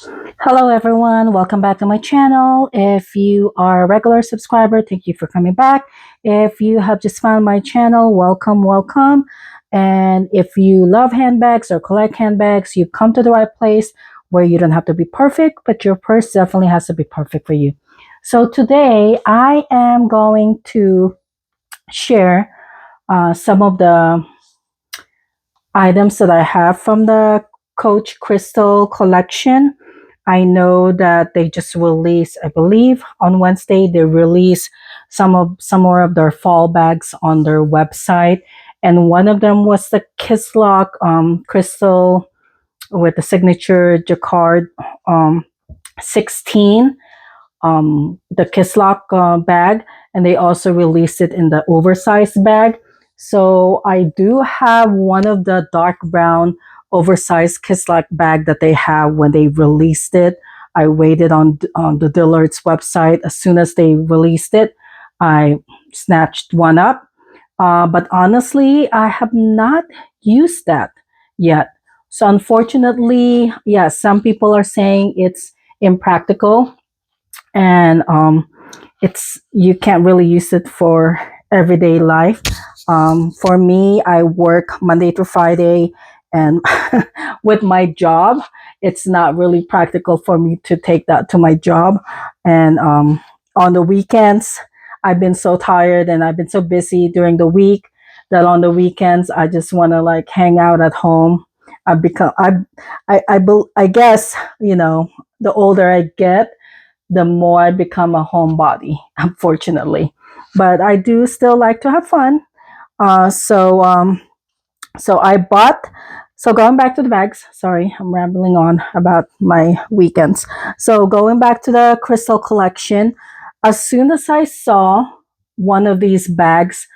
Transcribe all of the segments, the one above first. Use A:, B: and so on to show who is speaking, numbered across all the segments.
A: Hello everyone, welcome back to my channel. If you are a regular subscriber, thank you for coming back. If you have just found my channel, welcome. And if you love handbags or collect handbags, you've come to the right place where you don't have to be perfect, but your purse definitely has to be perfect for you. So today I am going to share some of the items that I have from the Coach Crystal collection. I know that they just released, I believe, on Wednesday they released some more of their fall bags on their website, and one of them was the Kislock crystal with the signature Jacquard 16, the Kislock bag, and they also released it in the oversized bag. So I do have one of the dark brown oversized Kislock bag that they have when they released it. I waited on the Dillard's website. As soon as they released it, I snatched one up. But honestly, I have not used that yet. So unfortunately, yeah, some people are saying it's impractical, and it's you can't really use it for everyday life. For me, I work Monday to Friday, and with my job, it's not really practical for me to take that to my job. And on the weekends, I've been so tired and I've been so busy during the week that on the weekends I just want to like hang out at home. I've become I guess, the older I get, the more I become a homebody, unfortunately. But I do still like to have fun. So I bought. So going back to the bags. Sorry, I'm rambling on about my weekends. So going back to the crystal collection, as soon as I saw one of these bags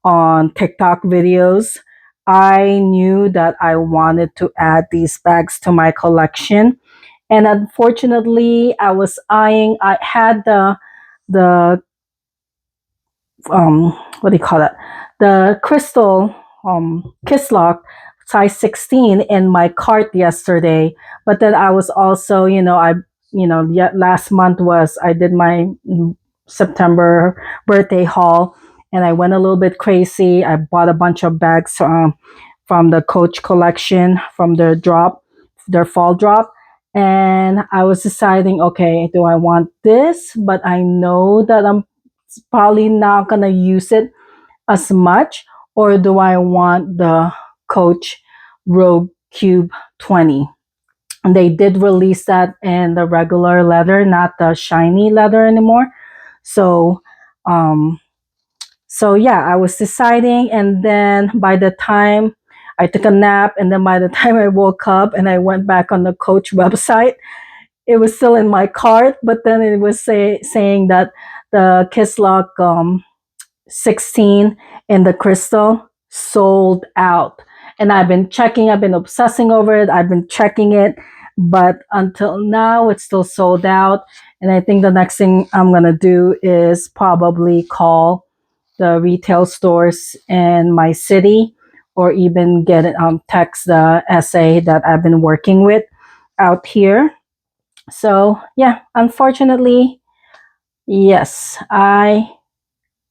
A: on TikTok videos, I knew that I wanted to add these bags to my collection. And unfortunately, I had the what do you call it, the crystal Kislock size 16 in my cart yesterday. But then I was also, yet last month was I did my September birthday haul, and I went a little bit crazy. I bought a bunch of bags from the Coach collection, from their fall drop. And I was deciding, okay, do I want this? But I know that I'm probably not gonna use it as much, or do I want the Coach Rogue Cube 20? And they did release that in the regular leather, not the shiny leather anymore. So, um, so yeah, I was deciding, and then by the time I took a nap, and then by the time I woke up and I went back on the Coach website, it was still in my cart. But then it was saying that the Kislock 16 in the crystal sold out. And I've been obsessing over it, I've been checking it, but until now it's still sold out. And I think the next thing I'm going to do is probably call the retail stores in my city, or even get it text the SA that I've been working with out here. So yeah, unfortunately, yes, I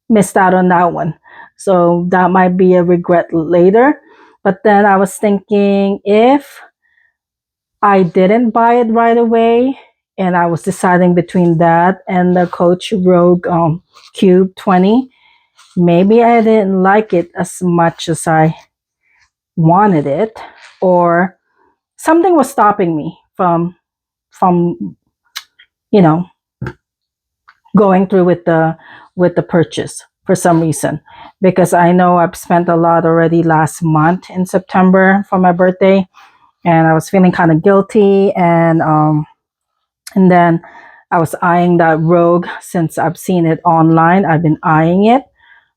A: missed out on that one. So that might be a regret later. But then I was thinking, if I didn't buy it right away, and I was deciding between that and the Coach Rogue Cube 20, maybe I didn't like it as much as I wanted it, or something was stopping me from you know going through with the purchase for some reason, because I know I've spent a lot already last month in September for my birthday, and I was feeling kind of guilty, and then I was eyeing that Rogue. Since I've seen it online, I've been eyeing it.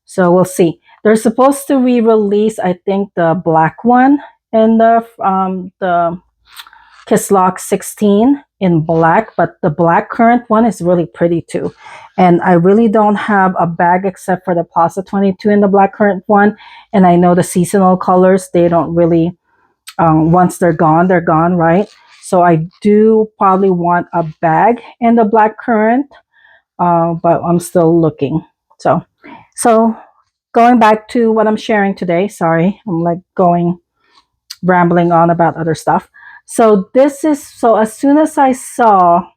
A: So we'll see. They're supposed to re-release, I think, the black one in the Kislock 16 in black, but the black current one is really pretty too. And I really don't have a bag except for the Plaza 22 in the black current one. And I know the seasonal colors, they don't really, once they're gone, right? So I do probably want a bag in the black currant, but I'm still looking. So going back to what I'm sharing today, sorry, I'm like rambling on about other stuff. So as soon as I saw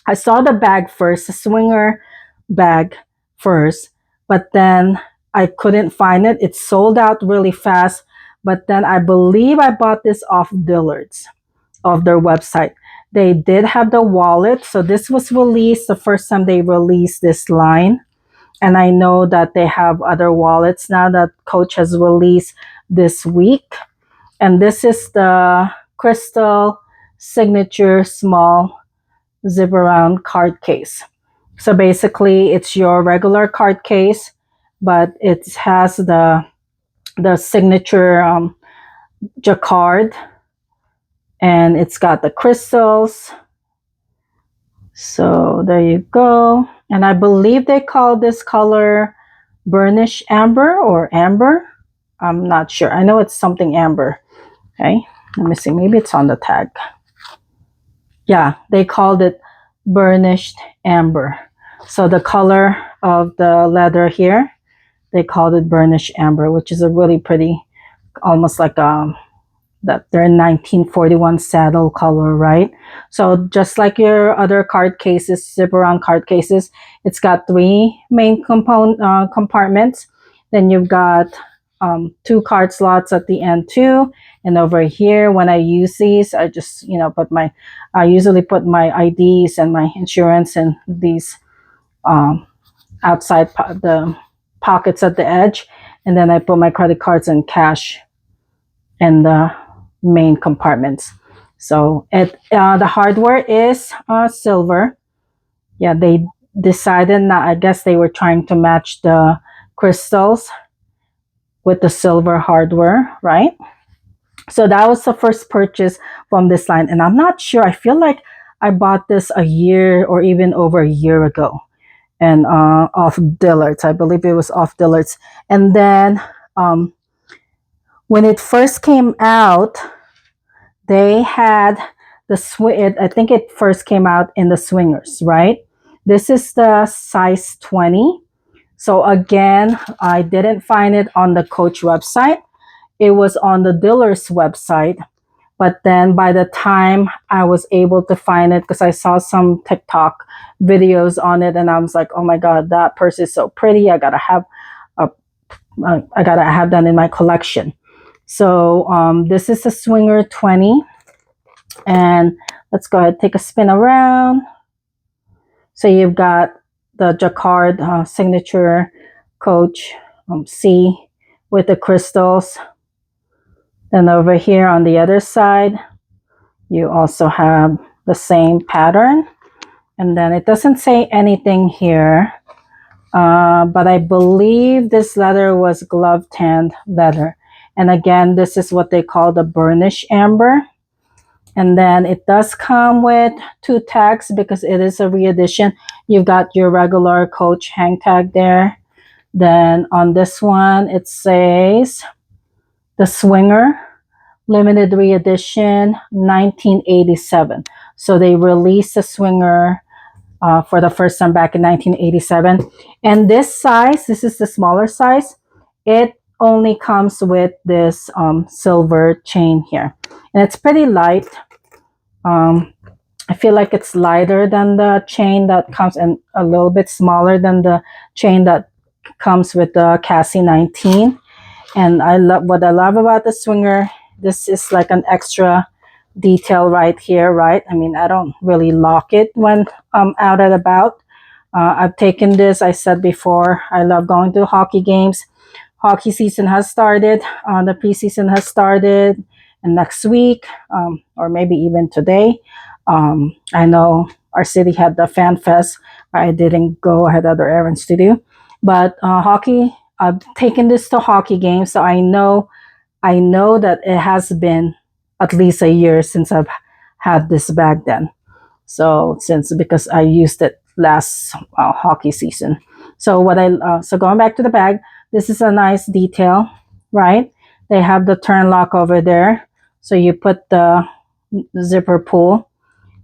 A: the bag first, the swinger bag first, but then I couldn't find it. It sold out really fast. But then I believe I bought this off Dillard's, of their website. They did have the wallet. So this was released the first time they released this line. And I know that they have other wallets now that Coach has released this week. And this is the Crystal Signature Small Zip Around Card Case. So basically, it's your regular card case, but it has the signature Jacquard, and it's got the crystals. So there you go. And I believe they call this color burnish amber or amber. I'm not sure. I know it's something amber. Okay, let me see. Maybe it's on the tag. Yeah, they called it burnished amber. So the color of the leather here, they called it burnished amber, which is a really pretty, almost like that they're 1941 saddle color, right? So just like your other card cases, zip around card cases, it's got three main compartments. Then you've got two card slots at the end too. And over here, when I use these, I just, I usually put my IDs and my insurance in these outside the pockets at the edge. And then I put my credit cards and cash in the main compartments. So the hardware is silver. Yeah, they decided not, I guess they were trying to match the crystals with the silver hardware, right? So that was the first purchase from this line. And I'm not sure, I feel like I bought this a year or even over a year ago, and off Dillard's. I believe it was off Dillard's. And then when it first came out, they had I think it first came out in the swingers, right? This is the size 20. So again, I didn't find it on the Coach website. It was on the Dillard's website. But then by the time I was able to find it, because I saw some TikTok videos on it, and I was like, oh my God, that purse is so pretty. I gotta have that in my collection. So this is a Swinger 20. And let's go ahead, take a spin around. So you've got the Jacquard signature Coach C with the crystals. Then over here on the other side, you also have the same pattern. And then it doesn't say anything here, but I believe this leather was glove tanned leather. And again, this is what they call the burnish amber. And then it does come with two tags because it is a reedition. You've got your regular Coach hang tag there. Then on this one, it says the Swinger limited reedition 1987. So they released the Swinger for the first time back in 1987. And this size, this is the smaller size, it only comes with this silver chain here. And it's pretty light. I feel like it's lighter than the chain that comes, and a little bit smaller than the chain that comes with the Cassie 19. And what I love about the Swinger, this is like an extra detail right here, right? I mean, I don't really lock it when I'm out and about. I've taken this, I said before, I love going to hockey games. Hockey season has started. The preseason has started. And next week, or maybe even today, I know our city had the Fan Fest. I didn't go. I had other errands to do. But hockey, I've taken this to hockey games, so I know that it has been at least a year since I've had this bag then. So because I used it last hockey season. So going back to the bag, this is a nice detail, right? They have the turn lock over there. So you put the zipper pull,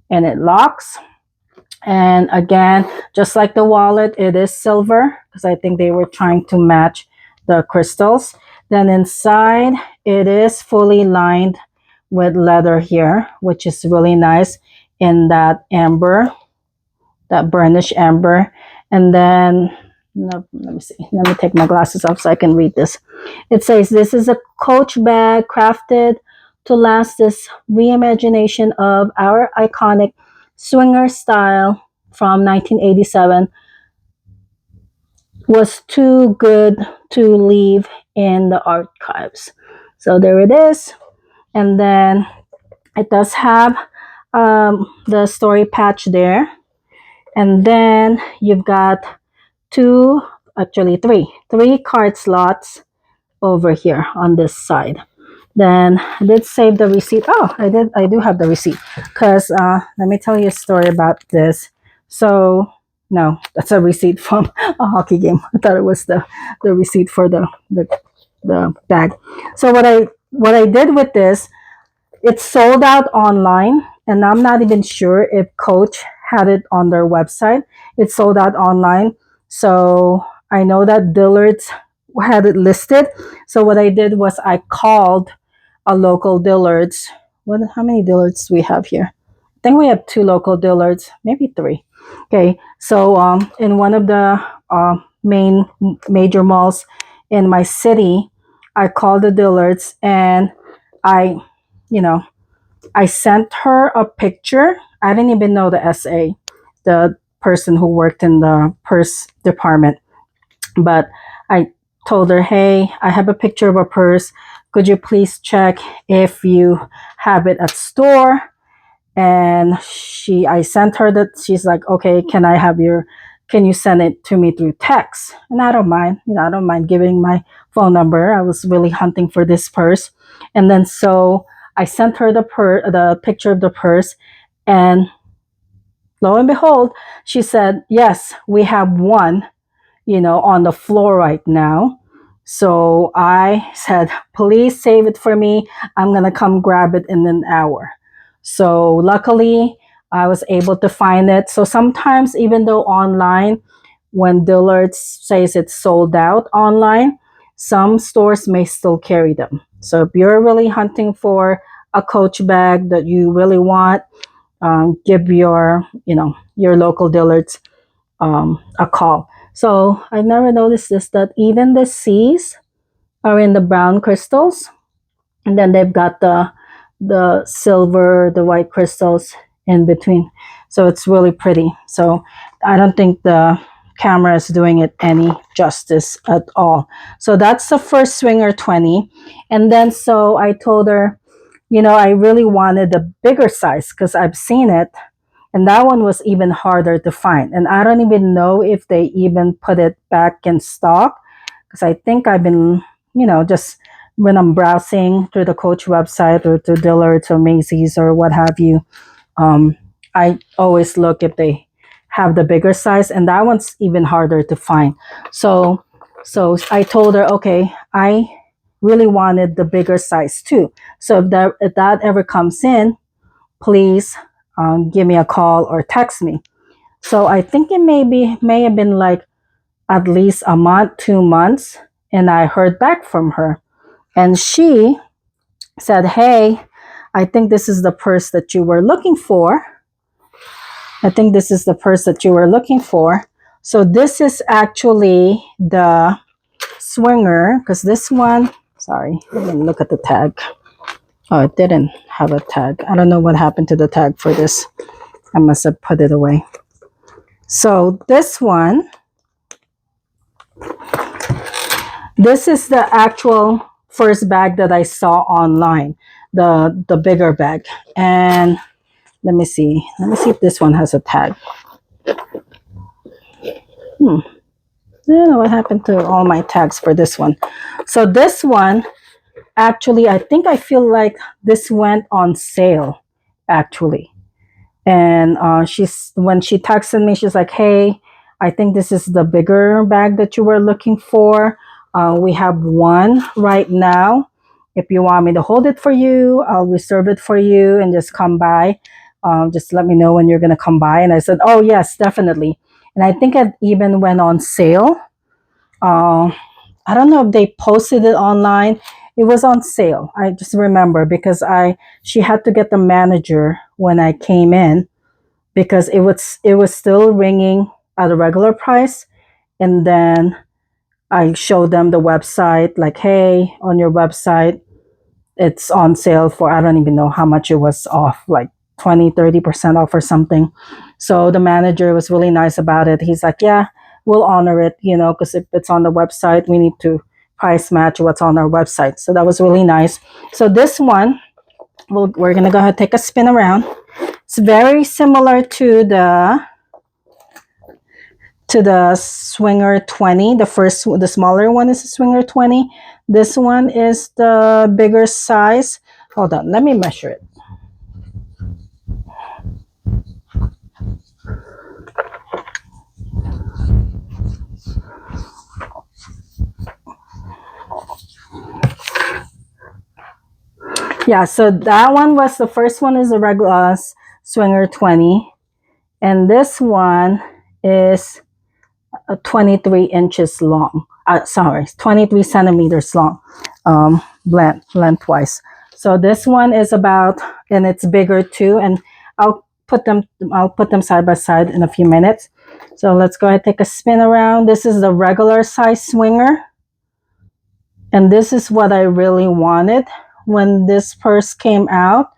A: and it locks. And again, just like the wallet, it is silver because I think they were trying to match the crystals. Then inside, it is fully lined with leather here, which is really nice in that amber, that burnished amber. And then, no, let me see. Let me take my glasses off so I can read this. It says, this is a Coach bag crafted to last. This reimagination of our iconic swinger style from 1987 was too good to leave in the archives. So there it is. And then it does have the story patch there. And then you've got two, actually three card slots over here on this side. Then I did save the receipt. Oh, I do have the receipt because let me tell you a story about this. So no, that's a receipt from a hockey game. I thought it was the receipt for the bag. So what I did with this, it's sold out online, and I'm not even sure if Coach had it on their website. It's sold out online. So I know that Dillard's had it listed. So what I did was I called a local Dillard's. How many Dillards do we have here? I think we have two local Dillards, maybe three. Okay, so in one of the major malls in my city, I called the Dillards and I, you know, I sent her a picture. I didn't even know the SA, the person who worked in the purse department, but I told her, hey, I have a picture of a purse. Could you please check if you have it at store? And I sent her that. She's like, okay, can you send it to me through text? And I don't mind, I don't mind giving my phone number. I was really hunting for this purse. And then so I sent her the picture of the purse, and lo and behold, she said, yes, we have one, on the floor right now. So I said, please save it for me. I'm going to come grab it in an hour. So luckily, I was able to find it. So sometimes, even though online, when Dillard's says it's sold out online, some stores may still carry them. So if you're really hunting for a Coach bag that you really want, give your local Dillard's a call. So I never noticed this, that even the C's are in the brown crystals, and then they've got the silver, the white crystals in between. So it's really pretty. So I don't think the camera is doing it any justice at all. So that's the first Swinger 20. And then so I told her, I really wanted a bigger size because I've seen it. And that one was even harder to find. And I don't even know if they even put it back in stock, because I think I've been, just when I'm browsing through the Coach website or to Dillard's or Macy's or what have you, I always look if they have the bigger size, and that one's even harder to find. So I told her, okay, I really wanted the bigger size too. So if that ever comes in, please give me a call or text me. So I think it may have been like at least a month, 2 months, and I heard back from her. And she said, hey, I think this is the purse that you were looking for. I think this is the purse that you were looking for. So this is actually the Swinger, because this one, sorry, let me look at the tag. Oh, it didn't have a tag. I don't know what happened to the tag for this. I must have put it away. So this one, this is the actual first bag that I saw online, the bigger bag. And let me see if this one has a tag. I don't know what happened to all my tags for this one. So this one, actually, I feel like this went on sale, actually. And when she texted me, she's like, hey, I think this is the bigger bag that you were looking for. We have one right now if you want me to hold it for you, I'll reserve it for you and just come by. Just let me know when you're going to come by. And I said, oh, yes, definitely. And I think it even went on sale. I don't know if they posted it online. It was on sale. I just remember because she had to get the manager when I came in because it was still ringing at a regular price. And then I showed them the website, like, hey, on your website, it's on sale for, I don't even know how much it was off, like 20-30% off or something. So the manager was really nice about it. He's like, yeah, we'll honor it, because if it's on the website, we need to price match what's on our website. So that was really nice. So this one, we're going to go ahead and take a spin around. It's very similar to the Swinger 20. The smaller one is the Swinger 20. This one is the bigger size. Hold on, let me measure it. Yeah, so that one was, the first one is a regular Swinger 20. And this one is 23 inches long. 23 centimeters long, lengthwise. So this one is about, and it's bigger too. And I'll put them side by side in a few minutes. So let's go ahead and take a spin around. This is the regular size Swinger. And this is what I really wanted when this purse came out.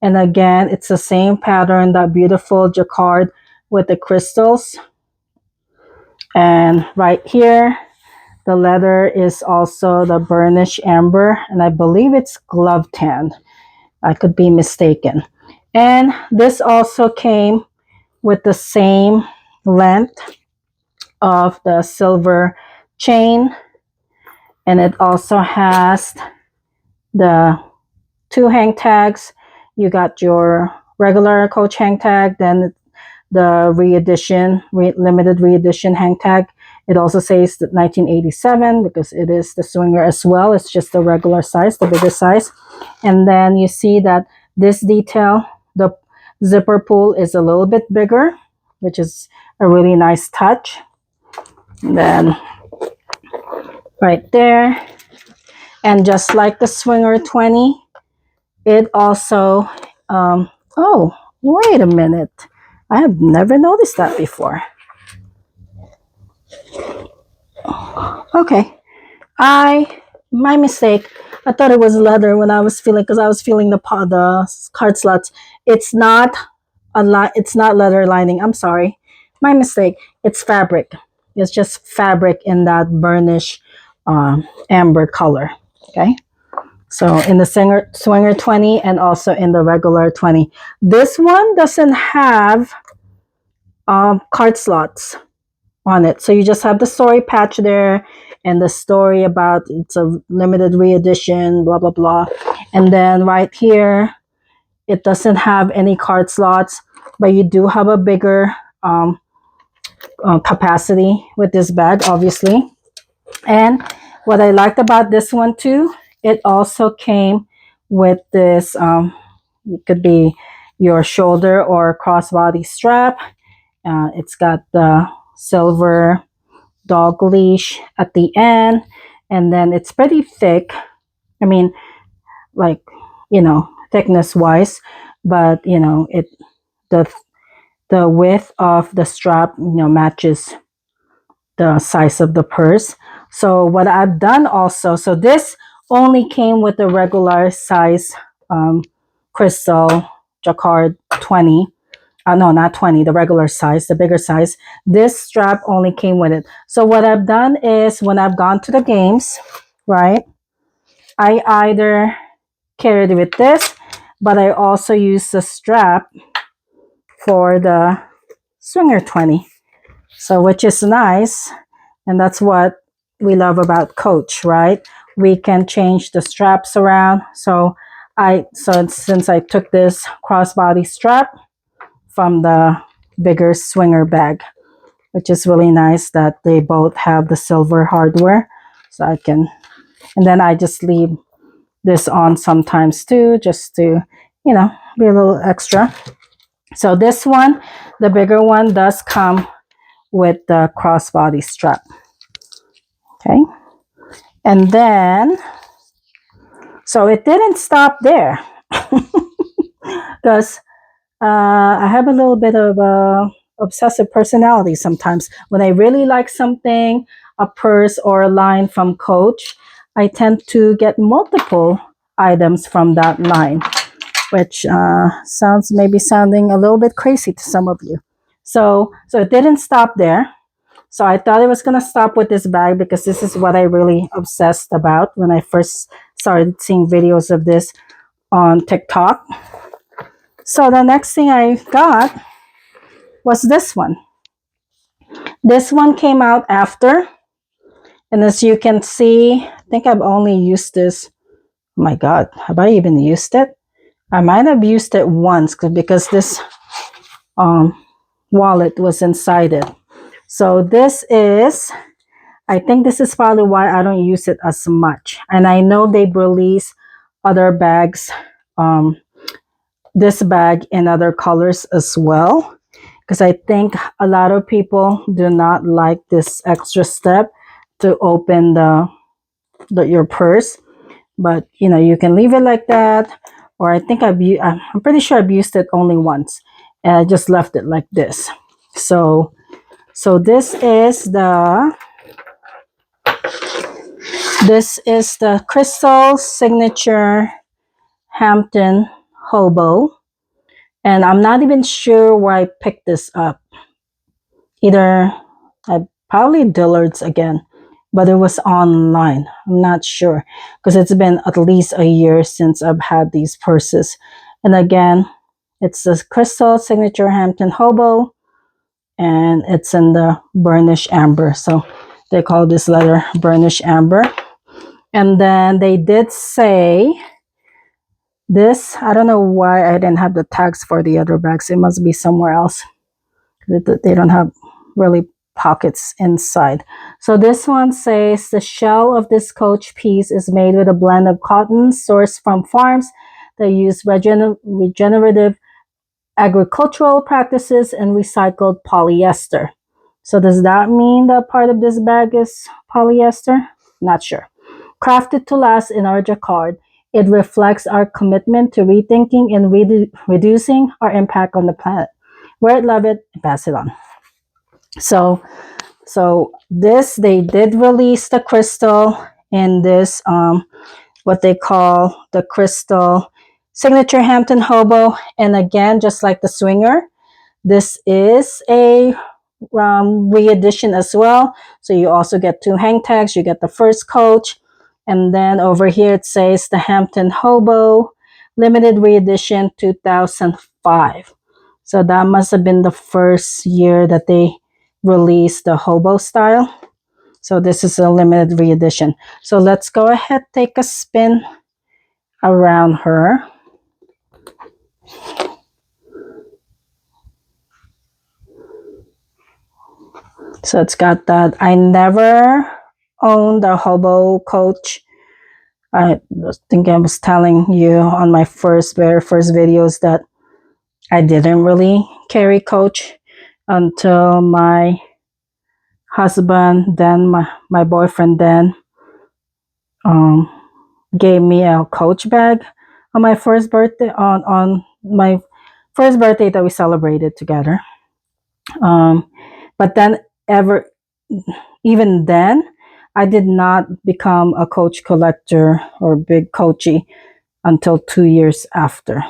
A: And again, it's the same pattern, that beautiful Jacquard with the crystals. And right here, the leather is also the burnished amber, and I believe it's glove tan. I could be mistaken. And this also came with the same length of the silver chain, and it also has the 2 hang tags. You got your regular Coach hang tag, then the limited reedition hang tag. It also says that 1987 because it is the Swinger as well. It's just the regular size, the bigger size. And then you see that this detail, the zipper pull is a little bit bigger, which is a really nice touch. And then right there, and just like the Swinger 20, it also, oh, wait a minute. I have never noticed that before. Okay. My mistake. I thought it was leather when I was feeling, because I was feeling the card slots. It's not it's not leather lining. I'm sorry. My mistake. It's fabric. It's just fabric in that burnish amber color. Okay. So in the Swinger 20 and also in the regular 20. This one doesn't have card slots on it. So you just have the story patch there and the story about it's a limited reedition, blah, blah, blah. And then right here, it doesn't have any card slots, but you do have a bigger capacity with this bag, obviously. And what I liked about this one too, it also came with this, it could be your shoulder or crossbody strap. It's got the silver dog leash at the end, and then it's pretty thick. I mean, like, thickness wise, but the width of the strap matches the size of the purse. So what I've done also, so this only came with the regular size crystal Jacquard 20. No, not 20, the regular size, the bigger size. This strap only came with it. So what I've done is when I've gone to the games, right, I either carried it with this, but I also use the strap for the Swinger 20. So which is nice. And that's what we love about Coach, right? We can change the straps around. So since I took this crossbody strap from the bigger Swinger bag, which is really nice that they both have the silver hardware. So and then I just leave this on sometimes too, just to, be a little extra. So this one, the bigger one, does come with the crossbody strap. Okay. And then, so it didn't stop there because I have a little bit of a obsessive personality sometimes. When I really like something, a purse or a line from Coach, I tend to get multiple items from that line, which sounds maybe sounding a little bit crazy to some of you. So it didn't stop there. So I thought it was going to stop with this bag because this is what I really obsessed about when I first started seeing videos of this on TikTok. So the next thing I got was this one. This one came out after. And as you can see, I think I've only used this. Oh my God, have I even used it? I might have used it once because this wallet was inside it. So this is, I think this is probably why I don't use it as much. And I know they've released other bags, this bag in other colors as well, because I think a lot of people do not like this extra step to open your purse. But you can leave it like that, or I think I'm pretty sure I've used it only once, and I just left it like this. So this is the Crystal Signature Hampton Hobo, and I'm not even sure where I picked this up. Either probably Dillard's again, but it was online. I'm not sure because it's been at least a year since I've had these purses. And again, it's the Crystal Signature Hampton Hobo, and it's in the burnished amber. So they call this leather burnished amber. And then they did say this, I don't know why I didn't have the tags for the other bags. It must be somewhere else. They don't have really pockets inside. So this one says the shell of this Coach piece is made with a blend of cotton sourced from farms that use regenerative agricultural practices and recycled polyester. So does that mean that part of this bag is polyester? Not sure. Crafted to last in our Jacquard, it reflects our commitment to rethinking and reducing our impact on the planet. Wear it, love it, and pass it on. So this, they did release the crystal in this what they call the Crystal Signature Hampton Hobo. And again, just like the Swinger, this is a re-edition as well. So you also get 2 hang tags. You get the first Coach, and then over here it says the Hampton Hobo limited re-edition 2005. So that must have been the first year that they released the hobo style. So this is a limited re-edition. So let's go ahead, take a spin around her. So it's got that. I never owned a hobo Coach. I think I was telling you on my very first videos that I didn't really carry Coach until my husband, then my boyfriend then gave me a Coach bag on my first birthday, on my first birthday that we celebrated together. But then even then, I did not become a Coach collector or big Coachy until 2 years after.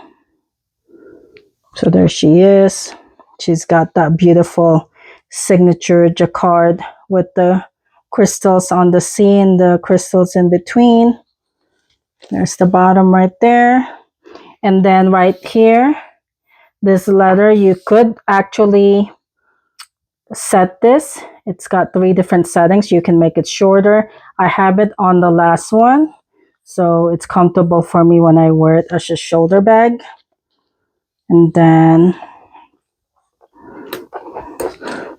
A: So there she is. She's got that beautiful signature Jacquard with the crystals on the C and the crystals in between. There's the bottom right there. And then right here, this leather, you could actually set this. It's got 3 different settings. You can make it shorter. I have it on the last one, so it's comfortable for me when I wear it as a shoulder bag. And then,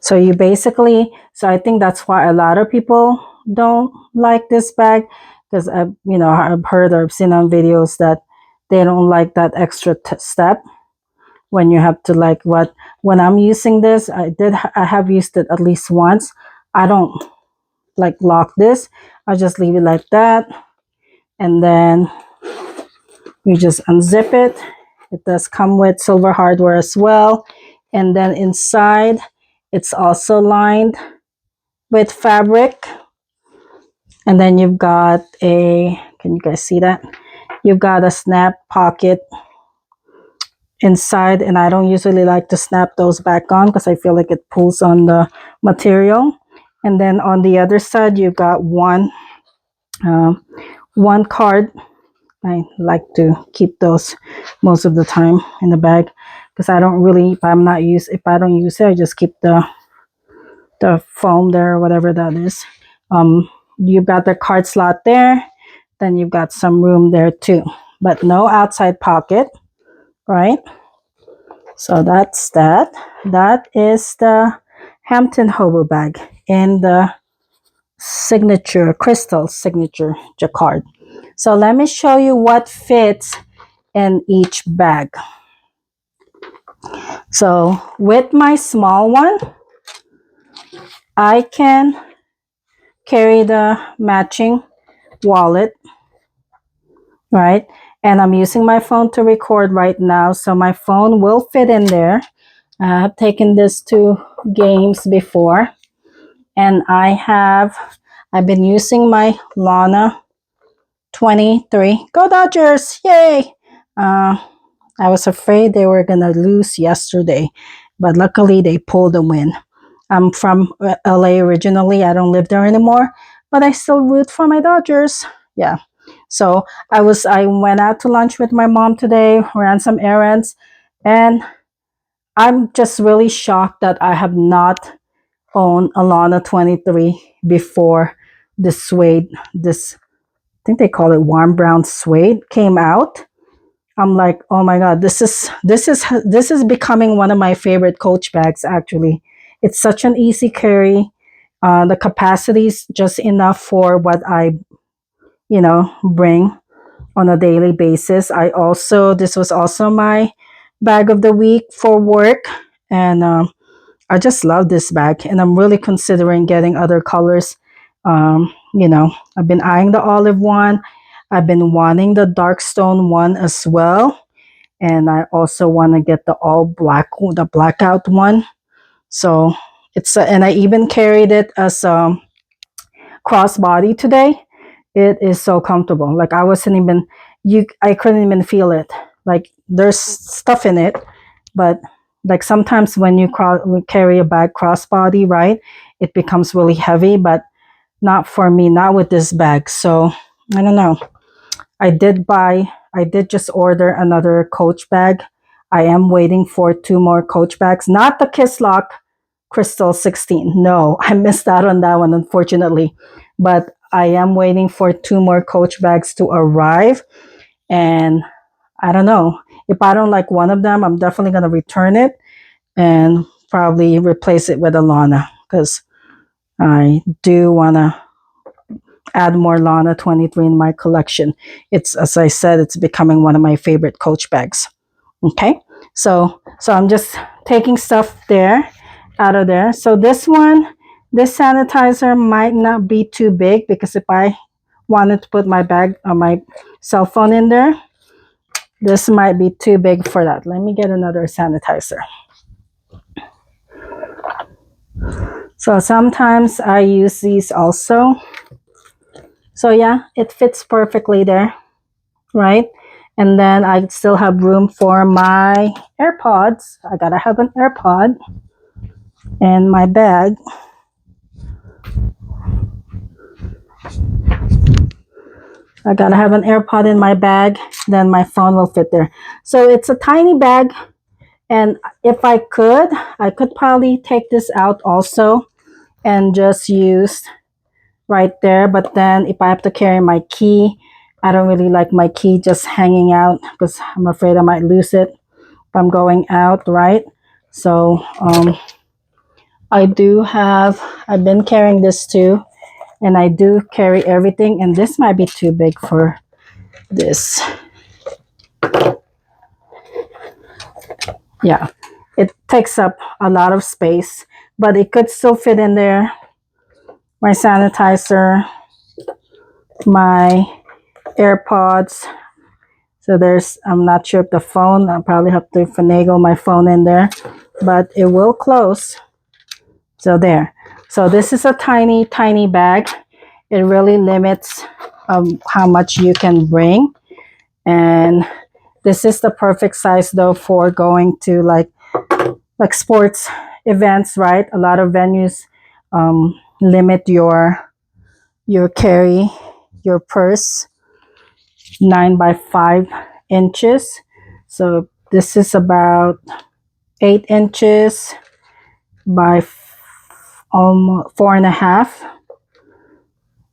A: so I think that's why a lot of people don't like this bag, because I've heard or I've seen on videos that they don't like that extra step when you have to like what when I'm using this. I have used it at least once. I don't like lock this. I just leave it like that, and then you just unzip it. It does come with silver hardware as well, and then inside it's also lined with fabric. And then you've got can you guys see that? You've got a snap pocket inside, and I don't usually like to snap those back on because I feel like it pulls on the material. And then on the other side, you've got one card. I like to keep those most of the time in the bag because I don't really, if I don't use it, I just keep the foam there or whatever that is. You've got the card slot there. Then you've got some room there too, but no outside pocket, right? So that's that. That is the Hampton hobo bag in the crystal signature Jacquard. So let me show you what fits in each bag. So with my small one, I can carry the matching wallet, right? And I'm using my phone to record right now, so my phone will fit in there. I've taken this to games before, and I've been using my Lana 23. Go Dodgers! Yay! I was afraid they were gonna lose yesterday, but luckily they pulled a win. I'm from LA originally. I don't live there anymore, but I still root for my Dodgers. Yeah. So I went out to lunch with my mom today, ran some errands, and I'm just really shocked that I have not owned a Lana 23 before this suede, I think they call it warm brown suede, came out. I'm like, oh my god, this is becoming one of my favorite Coach bags. Actually, it's such an easy carry. The capacity is just enough for what I, bring on a daily basis. This was also my bag of the week for work, and I just love this bag, and I'm really considering getting other colors. I've been eyeing the olive one. I've been wanting the dark stone one as well. And I also want to get the blackout one. So and I even carried it as a crossbody today. It is so comfortable. Like I couldn't even feel it. Like there's stuff in it, but like sometimes when you carry a bag crossbody, right, it becomes really heavy, but not for me, not with this bag. So I don't know. I did just order another Coach bag. I am waiting for 2 more Coach bags, not the Kiss Lock Crystal 16. No, I missed out on that one, unfortunately. But I am waiting for 2 more Coach bags to arrive. And I don't know. If I don't like one of them, I'm definitely going to return it and probably replace it with a Lana because I do want to add more Lana 23 in my collection. It's, as I said, it's becoming one of my favorite Coach bags. Okay, so I'm just taking stuff out of there. So this sanitizer might not be too big because if I wanted to put my bag or my cell phone in there, this might be too big for that. Let me get another sanitizer. So sometimes I use these also. So yeah, it fits perfectly there, right? And then I still have room for my AirPods. I gotta have an AirPod in my bag. I gotta have an AirPod in my bag, then my phone will fit there. So it's a tiny bag, and if I could probably take this out also and just use right there. But then if I have to carry my key, I don't really like my key just hanging out because I'm afraid I might lose it if I'm going out, right? So I've been carrying this too, and I do carry everything, and this might be too big for this. Yeah, it takes up a lot of space, but it could still fit in there. My sanitizer, my AirPods. So there's, I'm not sure if the phone, I'll probably have to finagle my phone in there, but it will close. So there. So this is a tiny, tiny bag. It really limits how much you can bring. And this is the perfect size though for going to like sports events, right? A lot of venues limit your carry, your purse, 9 by 5 inches. So this is about 8 inches by almost 4.5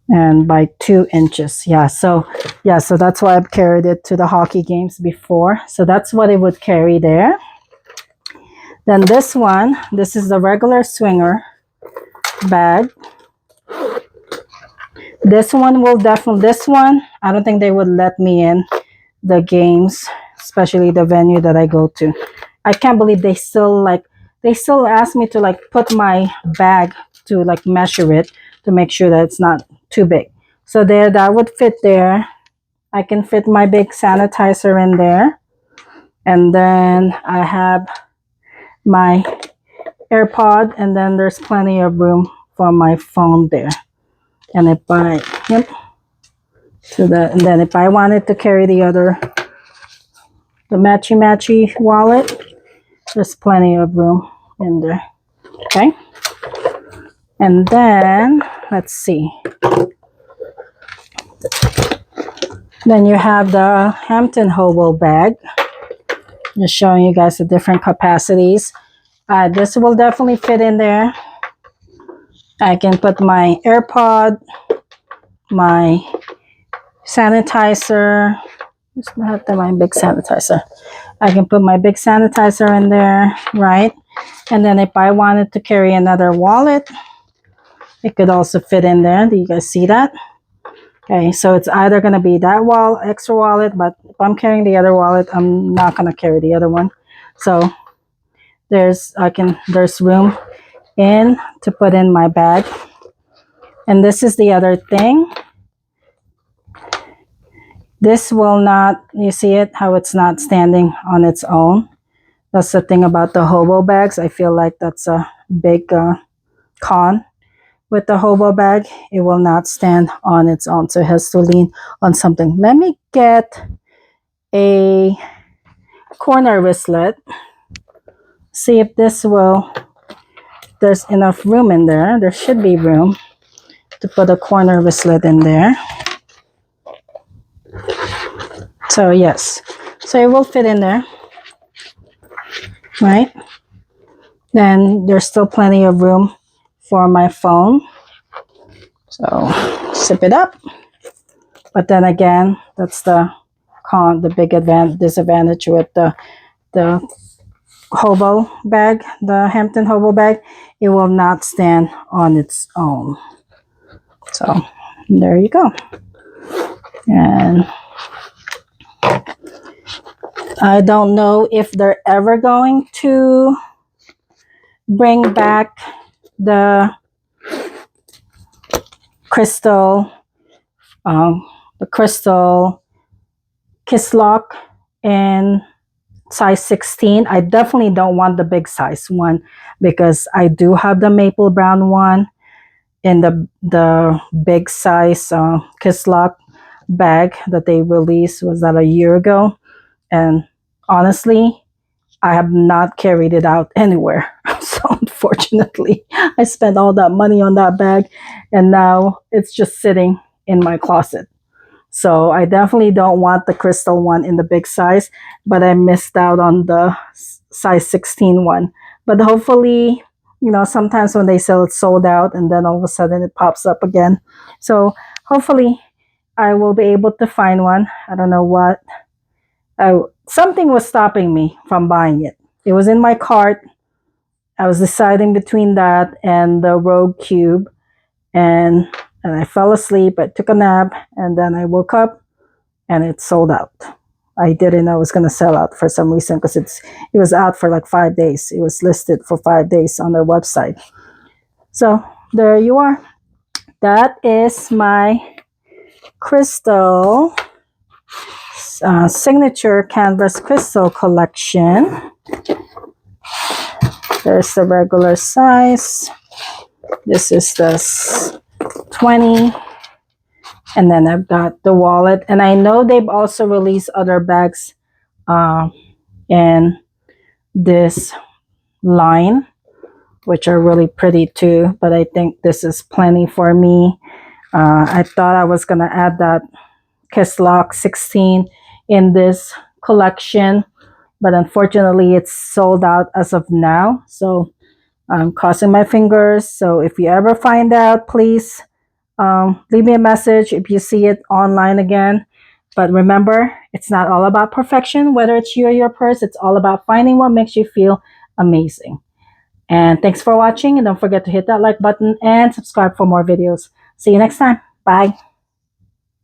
A: and by 2 inches. So that's why I've carried it to the hockey games before. So that's what it would carry there. Then this one, this is the regular swinger bag. This one will definitely, this one, I don't think they would let me in the games, especially the venue that I go to. I can't believe they still ask me to like put my bag to like measure it to make sure that it's not too big. So there, that would fit there. I can fit my big sanitizer in there. And then I have my AirPod, and then there's plenty of room for my phone there. And if I, and then if I wanted to carry the matchy wallet, there's plenty of room in there. Okay. And then, let's see. Then you have the Hampton hobo bag. Just showing you guys the different capacities. This will definitely fit in there. I can put my AirPod, my sanitizer. Just have my big sanitizer. I can put my big sanitizer in there, right? And then if I wanted to carry another wallet, it could also fit in there. Do you guys see that? Okay, so it's either going to be that extra wallet, but if I'm carrying the other wallet, I'm not going to carry the other one. So there's room in to put in my bag. And this is the other thing. This will not, you see it, how it's not standing on its own. That's the thing about the hobo bags. I feel like that's a big con. With the hobo bag, it will not stand on its own. So it has to lean on something. Let me get a corner wristlet. See if this there's enough room in there. There should be room to put a corner wristlet in there. So yes, so it will fit in there, right? Then there's still plenty of room for my phone. So zip it up. But then again, that's the big disadvantage with the hobo bag, the Hampton hobo bag. It will not stand on its own. So there you go. And I don't know if they're ever going to bring back the crystal kiss lock in size 16. I definitely don't want the big size one because I do have the maple brown one in the big size kiss lock bag that they released. Was that a year ago? And honestly, I have not carried it out anywhere. So unfortunately, I spent all that money on that bag and now it's just sitting in my closet. So I definitely don't want the crystal one in the big size, but I missed out on the size 16 one. But hopefully, sometimes when they sell it's sold out and then all of a sudden it pops up again. So hopefully I will be able to find one. I don't know what. Something was stopping me from buying it. It was in my cart. I was deciding between that and the Rogue Cube. And and I fell asleep. I took a nap, and then I woke up and it's sold out. I didn't know it was going to sell out for some reason because it was out for like 5 days. It was listed for 5 days on their website. So there you are. That is my crystal signature canvas crystal collection. There's the regular size. This is the 20. And then I've got the wallet. And I know they've also released other bags in this line, which are really pretty too. But I think this is plenty for me. I thought I was going to add that Kiss Lock 16 in this collection, but unfortunately it's sold out as of now. So I'm crossing my fingers. So if you ever find out, please leave me a message if you see it online again. But remember, it's not all about perfection, whether it's you or your purse. It's all about finding what makes you feel amazing. And thanks for watching. And don't forget to hit that like button and subscribe for more videos. See you next time. Bye.